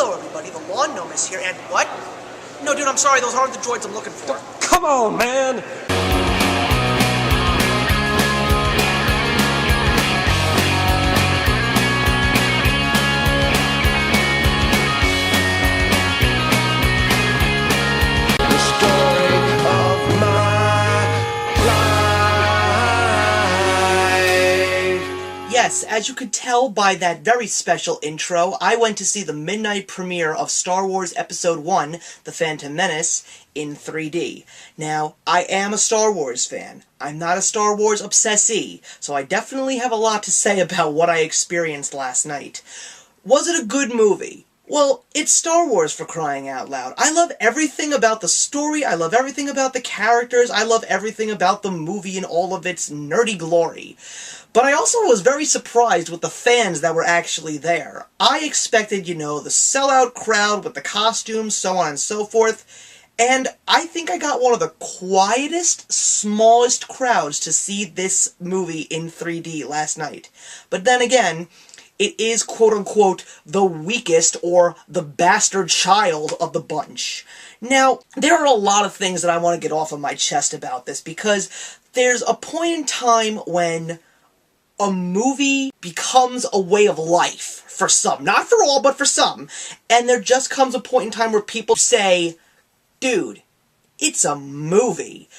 Hello everybody, the Lawn Gnome is here, and what? No dude, I'm sorry, those aren't the droids I'm looking for. Come on, man! Yes, as you could tell by that very special intro, I went to see the midnight premiere of Star Wars Episode 1, The Phantom Menace, in 3D. Now, I am a Star Wars fan. I'm not a Star Wars obsessee, so I definitely have a lot to say about what I experienced last night. Was it a good movie? Well, it's Star Wars, for crying out loud. I love everything about the story, I love everything about the characters, I love everything about the movie in all of its nerdy glory. But I also was very surprised with the fans that were actually there. I expected, the sellout crowd with the costumes, so on and so forth, and I think I got one of the quietest, smallest crowds to see this movie in 3D last night. But then again, it is quote-unquote the weakest or the bastard child of the bunch. Now, there are a lot of things that I want to get off of my chest about this, because there's a point in time when a movie becomes a way of life for some. Not for all, but for some. And there just comes a point in time where people say, dude, it's a movie.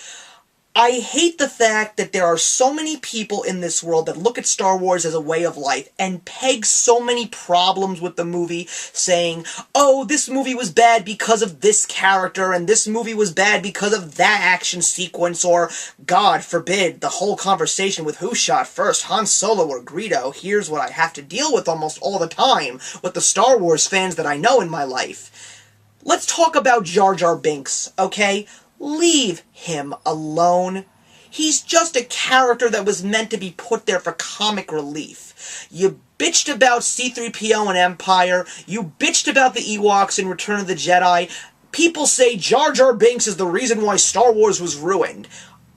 I hate the fact that there are so many people in this world that look at Star Wars as a way of life and peg so many problems with the movie, saying, oh, this movie was bad because of this character, and this movie was bad because of that action sequence, or, God forbid, the whole conversation with who shot first, Han Solo or Greedo. Here's what I have to deal with almost all the time with the Star Wars fans that I know in my life. Let's talk about Jar Jar Binks, okay? Leave him alone. He's just a character that was meant to be put there for comic relief. You bitched about C-3PO in Empire, you bitched about the Ewoks in Return of the Jedi. People say Jar Jar Binks is the reason why Star Wars was ruined.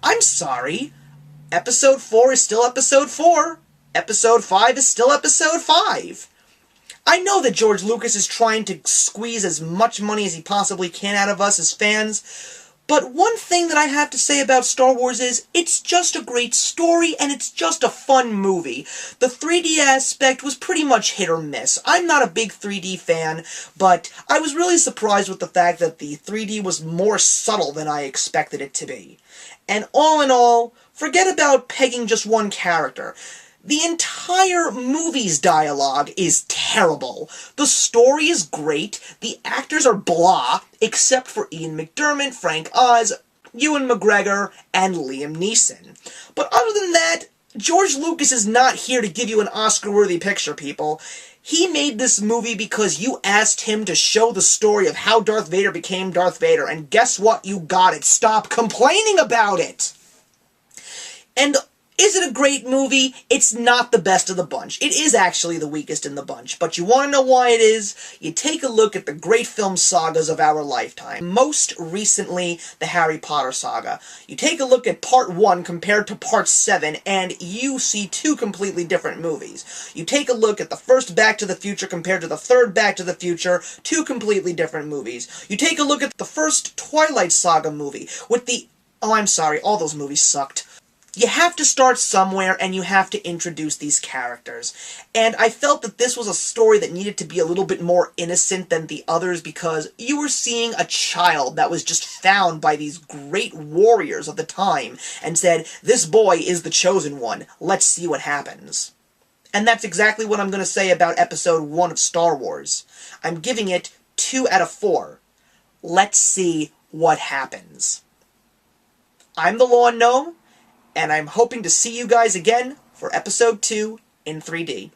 I'm sorry. Episode 4 is still Episode 4. Episode 5 is still Episode 5. I know that George Lucas is trying to squeeze as much money as he possibly can out of us as fans, but one thing that I have to say about Star Wars is, it's just a great story, and it's just a fun movie. The 3D aspect was pretty much hit or miss. I'm not a big 3D fan, but I was really surprised with the fact that the 3D was more subtle than I expected it to be. And all in all, forget about pegging just one character. The entire movie's dialogue is terrible. The story is great, the actors are blah, except for Ian McDiarmid, Frank Oz, Ewan McGregor, and Liam Neeson. But other than that, George Lucas is not here to give you an Oscar-worthy picture, people. He made this movie because you asked him to show the story of how Darth Vader became Darth Vader, and guess what? You got it. Stop complaining about it! And is it a great movie? It's not the best of the bunch. It is actually the weakest in the bunch. But you want to know why it is? You take a look at the great film sagas of our lifetime. Most recently, the Harry Potter saga. You take a look at Part 1 compared to Part 7, and you see two completely different movies. You take a look at the first Back to the Future compared to the third Back to the Future, two completely different movies. You take a look at the first Twilight Saga movie with the... Oh, I'm sorry, all those movies sucked. You have to start somewhere, and you have to introduce these characters. And I felt that this was a story that needed to be a little bit more innocent than the others, because you were seeing a child that was just found by these great warriors of the time, and said, this boy is the chosen one, let's see what happens. And that's exactly what I'm going to say about Episode 1 of Star Wars. I'm giving it 2 out of 4. Let's see what happens. I'm the Lawn Gnome, and I'm hoping to see you guys again for Episode 2 in 3D.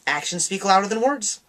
Actions speak louder than words.